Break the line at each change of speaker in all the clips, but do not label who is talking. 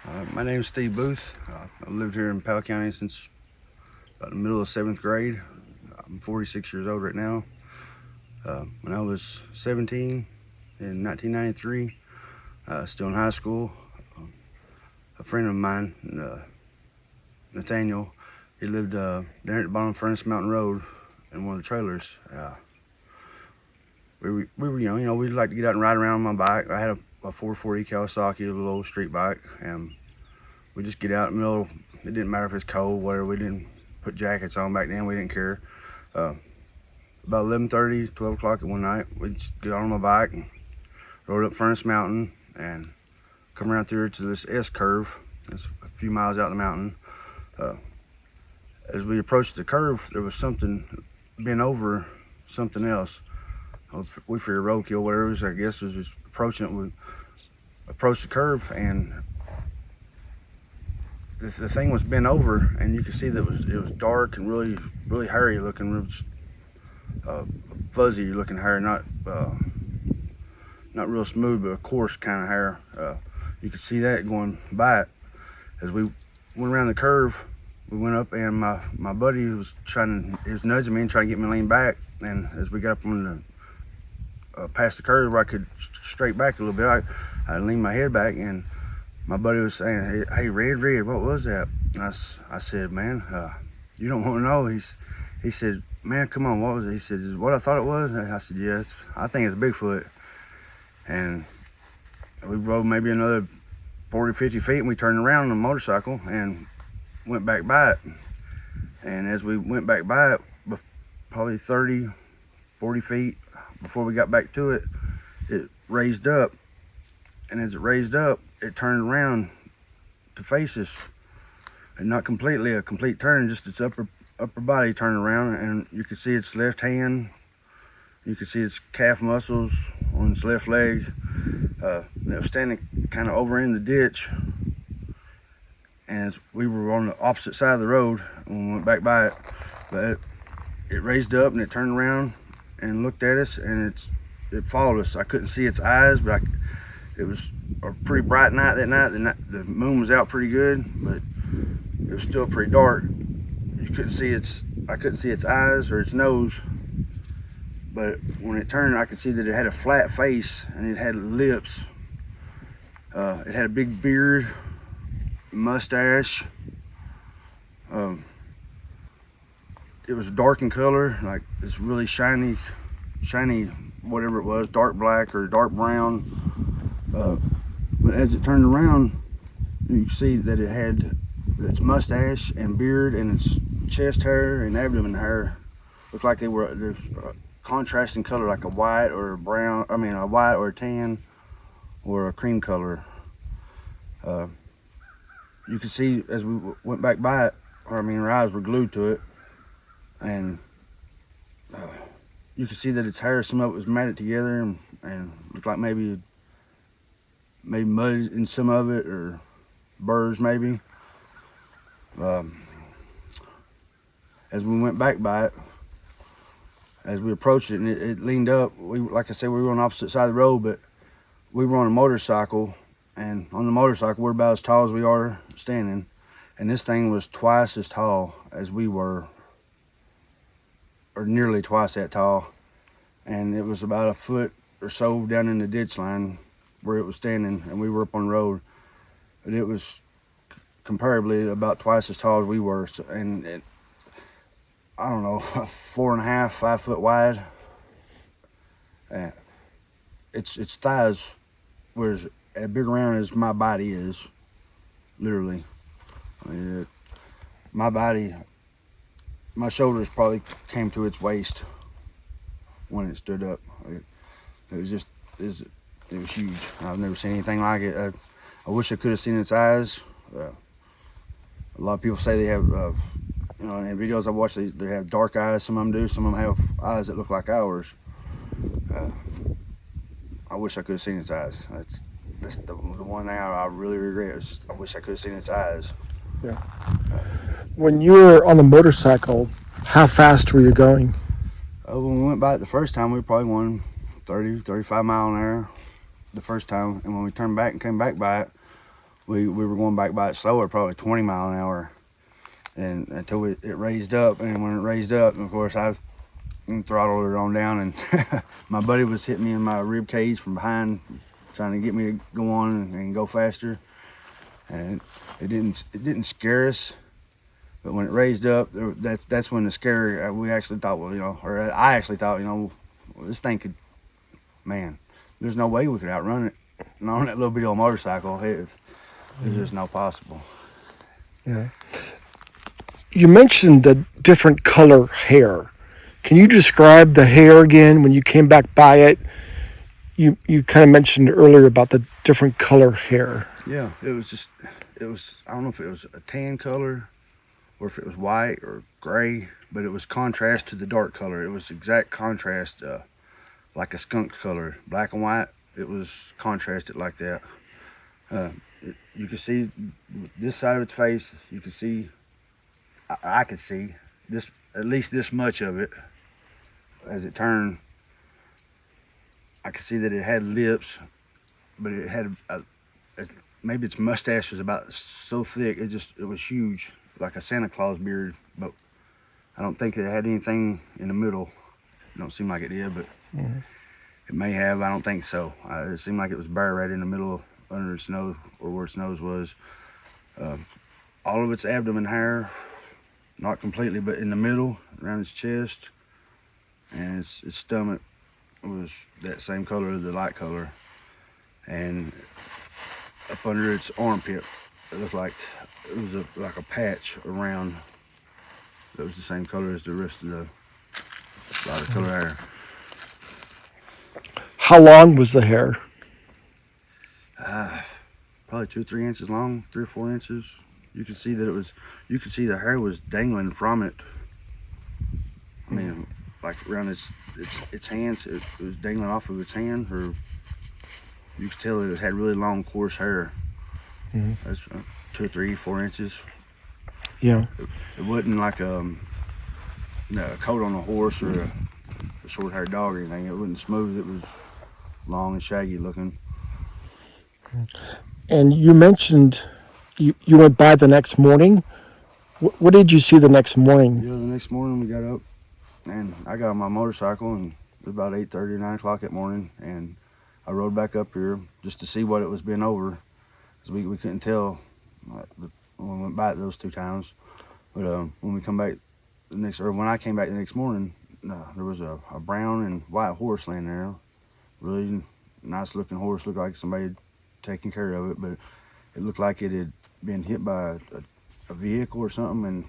My name's Steve Booth. I've lived here in Powell County since about the middle of 7th grade. I'm 46 years old right now. When I was 17 in 1993, still in high school, a friend of mine, Nathaniel, he lived there at the bottom of Furnace Mountain Road in one of the trailers. We were young, we'd like to get out and ride around on my bike. I had a 440 Kawasaki, a little old street bike, and we just get out in the middle. It didn't matter if it's cold, whatever. We didn't put jackets on back then. We didn't care. About 11:30, 12 o'clock one night, we just get on my bike and rode up Furnace Mountain and come around through to this S curve. It's a few miles out the mountain. As we approached the curve, there was something bent over something else. We figured roadkill, whatever it was, I guess, was just approaching it. We approached the curve, and the thing was bent over, and you could see that it was dark and really hairy looking, fuzzy looking hair, not real smooth, but a coarse kind of hair. You could see that going by it. As we went around the curve, we went up, and my buddy was nudging me and trying to get me to lean back. And as we got up on the past the curve where I could straight back a little bit, I leaned my head back, and my buddy was saying, "Hey, Red, what was that?" And I said, "Man, you don't want to know." He said, "Man, come on, what was it?" He said, "Is what I thought it was?" And I said, "Yes, I think it's Bigfoot." And we rode maybe another 40, 50 feet, and we turned around on a motorcycle and went back by it. And as we went back by it, probably 30, 40 feet before we got back to it, it raised up. And as it raised up, it turned around to face us. And not completely a complete turn, just its upper body turned around, and you could see its left hand. You could see its calf muscles on its left leg. It was standing kind of over in the ditch. And as we were on the opposite side of the road when we went back by it, but it raised up and it turned around and looked at us, and it followed us. I couldn't see its eyes, but it was a pretty bright night that night. The moon was out pretty good, but it was still pretty dark. I couldn't see its eyes or its nose, but when it turned, I could see that it had a flat face and it had lips. It had a big beard, mustache. It was dark in color, like this really shiny, whatever it was, dark black or dark brown. But as it turned around, you could see that it had its mustache and beard and its chest hair and abdomen hair looked like there's a contrasting color, like a white or a brown. I mean, a white or a tan or a cream color. You could see as we went back by it, our eyes were glued to it, and you could see that its hair, some of it was matted together and looked like maybe mud in some of it, or burrs maybe. As we went back by it, as we approached it, and it leaned up, like I said, we were on the opposite side of the road, but we were on a motorcycle, and on the motorcycle we're about as tall as we are standing, and this thing was twice as tall as we were, or nearly twice that tall, and it was about a foot or so down in the ditch line where it was standing, and we were up on the road. But it was comparably about twice as tall as we were, and I don't know, 4.5, 5 foot wide. Its thighs was as big around as my body is, literally. My shoulders probably came to its waist when it stood up. It was huge. I've never seen anything like it. I wish I could have seen its eyes. A lot of people say they have, in videos I watch, they have dark eyes. Some of them do. Some of them have eyes that look like ours. I wish I could have seen its eyes. That's the one thing I really regret. I wish I could have seen its eyes.
Yeah. When you were on the motorcycle, how fast were you going?
When we went by it the first time, we were probably going 30, 35 miles an hour the first time. And when we turned back and came back by it, we were going back by it slower, probably 20 mile an hour, and until it raised up. And when it raised up, of course, I throttled it on down, and my buddy was hitting me in my rib cage from behind, trying to get me to go on and go faster. And it didn't scare us, but when it raised up, that's when the scare. We actually thought, well, or I actually thought, well, this thing could, man, there's no way we could outrun it. And on that little bitty old motorcycle, there's just no possible.
Yeah. You mentioned the different color hair. Can you describe the hair again when you came back by it? You kind of mentioned earlier about the different color hair.
Yeah, it was, I don't know if it was a tan color or if it was white or gray, but it was contrast to the dark color. It was exact contrast, like a skunk color, black and white. It was contrasted like that. You could see this side of its face. You could see, I could see this, at least this much of it. As it turned, I could see that it had lips, but it had maybe its mustache was about so thick, it was huge, like a Santa Claus beard, but I don't think it had anything in the middle. It don't seem like it did, but it may have. I don't think so. It seemed like it was bare right in the middle, under its nose, or where its nose was. All of its abdomen hair, not completely, but in the middle, around its chest, and its stomach was that same color, the light color, and up under its armpit, it looked like it was like a patch around that was the same color as the rest of the lighter color hair.
How long was the hair?
Probably 2 or 3 inches long, 3 or 4 inches. You could see that you could see the hair was dangling from it. I mean, like around its hands, it was dangling off of its hand, or you could tell it had really long, coarse hair. That's 2 or 3, 4 inches.
Yeah.
It wasn't like a coat on a horse or a short-haired dog or anything. It wasn't smooth. It was long and shaggy looking.
And you mentioned you went by the next morning. What did you see the next morning?
Yeah, the next morning we got up, and I got on my motorcycle, and it was about 8:30 or 9 o'clock that morning, and I rode back up here just to see what it was been over, because we couldn't tell when we went by it those 2 times. But when we come back when I came back the next morning, there was a brown and white horse laying there. Really nice looking horse, looked like somebody had taken care of it, but it looked like it had been hit by a vehicle or something, and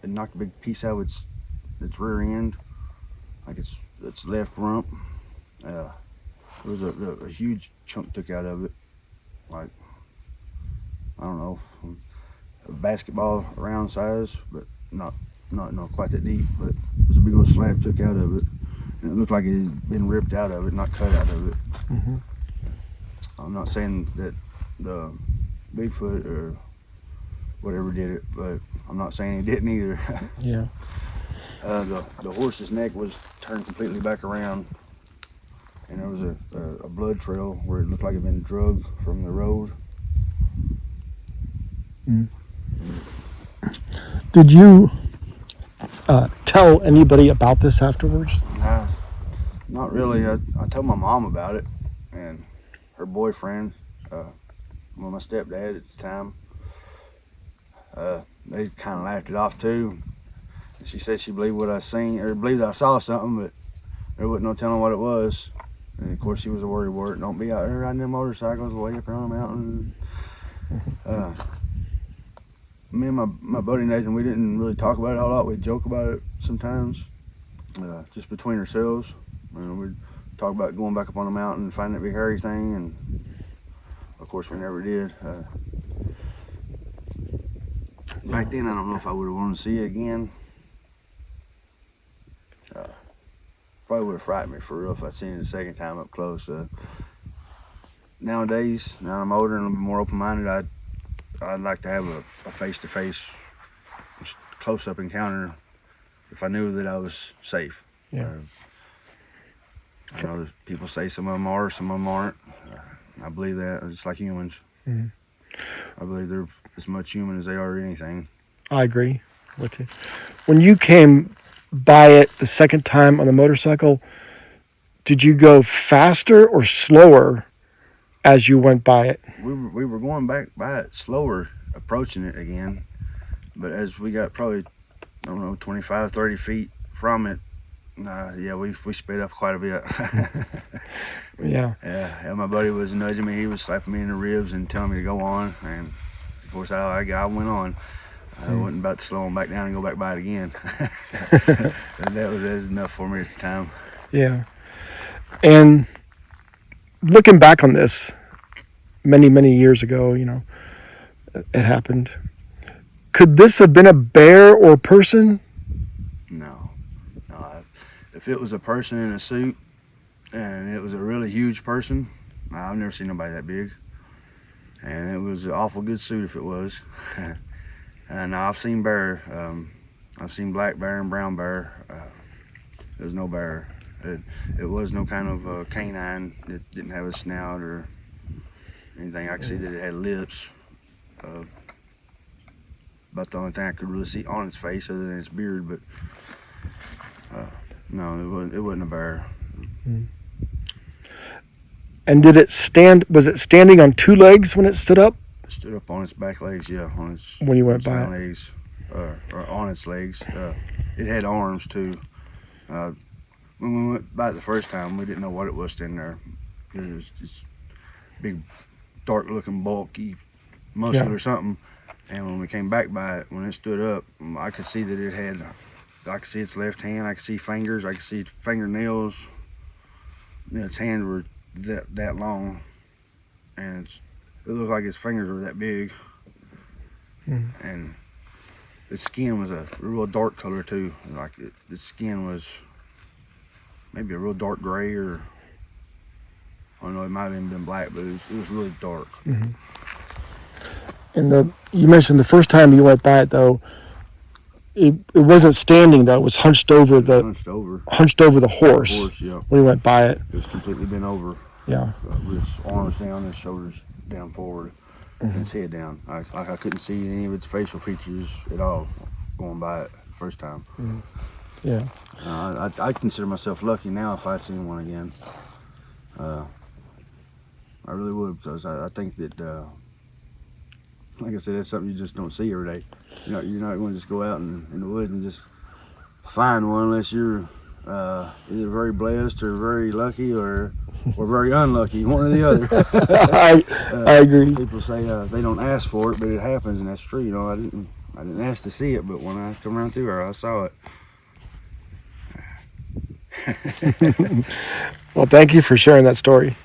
it knocked a big piece out of its rear end, like its left rump. There was a huge chunk took out of it, like, I don't know, a basketball round size, but not quite that deep, but it was a big old slab took out of it, and it looked like it had been ripped out of it, not cut out of it. I'm not saying that the Bigfoot or whatever did it, but I'm not saying he didn't either.
Yeah.
The horse's neck was turned completely back around, and there was a blood trail where it looked like it had been drugged from the road.
Did you tell anybody about this afterwards?
Not really. I told my mom about it, and her boyfriend, my stepdad at the time, they kind of laughed it off too. And she said she believed what I seen, or believed I saw something, but there wasn't no telling what it was. And of course, she was a worried word. Don't be out there riding them motorcycles way up around the mountain. Me and my buddy Nathan, we didn't really talk about it a whole lot. We'd joke about it sometimes, just between ourselves. We'd talk about going back up on the mountain and finding that big hairy thing, and of course we never did. Back then, I don't know if I would have wanted to see it again. Probably would have frightened me for real if I'd seen it a second time up close. Nowadays, now I'm older and a little bit more open-minded, I'd like to have a face-to-face, close-up encounter if I knew that I was safe.
Yeah.
I know that people say some of them are, some of them aren't. I believe that, just like humans. I believe they're as much human as they are anything.
I agree with you. When you came by it the second time on the motorcycle, did you go faster or slower as you went by it?
We were going back by it slower, approaching it again. But as we got probably, I don't know, 25, 30 feet from it, yeah, we sped up quite a bit.
Yeah.
Yeah, my buddy was nudging me. He was slapping me in the ribs and telling me to go on. And of course, I went on. I wasn't about to slow him back down and go back by it again. that was enough for me at the time.
Yeah. And looking back on this, many, many years ago, it happened. Could this have been a bear or person?
No. If it was a person in a suit and it was a really huge person, I've never seen nobody that big. And it was an awful good suit if it was. And I've seen bear. I've seen black bear and brown bear. There's no bear. It was no kind of canine. It didn't have a snout or anything. I could see that it had lips. About the only thing I could really see on its face other than its beard. But no, it wasn't a bear.
And did it stand? Was it standing on two legs when it stood up?
It stood up on its back legs, yeah, on its
when you went by it.
Legs, or on its legs. It had arms too. When we went by it the first time, we didn't know what it was standing there. It was just big, dark-looking, bulky, muscle or something. And when we came back by it, when it stood up, I could see that it had. I could see its left hand. I could see fingers. I could see fingernails. Its hands were that long, and it looked like its fingers were that big. And its skin was a real dark color too. Like its skin was maybe a real dark gray, or I don't know, it might have even been black, but it was really dark.
And you mentioned the first time you went by it though, it wasn't standing though. It was hunched over the horse.
Yeah.
When you went by it.
It was completely bent over.
Yeah.
With its arms down, and shoulders down forward, and its head down. I couldn't see any of its facial features at all going by it the first time.
Yeah.
I consider myself lucky now if I seen one again. I really would, because I think that, like I said, that's something you just don't see every day. You're not going to just go out in the woods and just find one unless you're either very blessed or very lucky or very unlucky, one or the other.
I agree.
People say they don't ask for it, but it happens, and that's true. I didn't ask to see it, but when I come around through her, I saw it.
Well, thank you for sharing that story.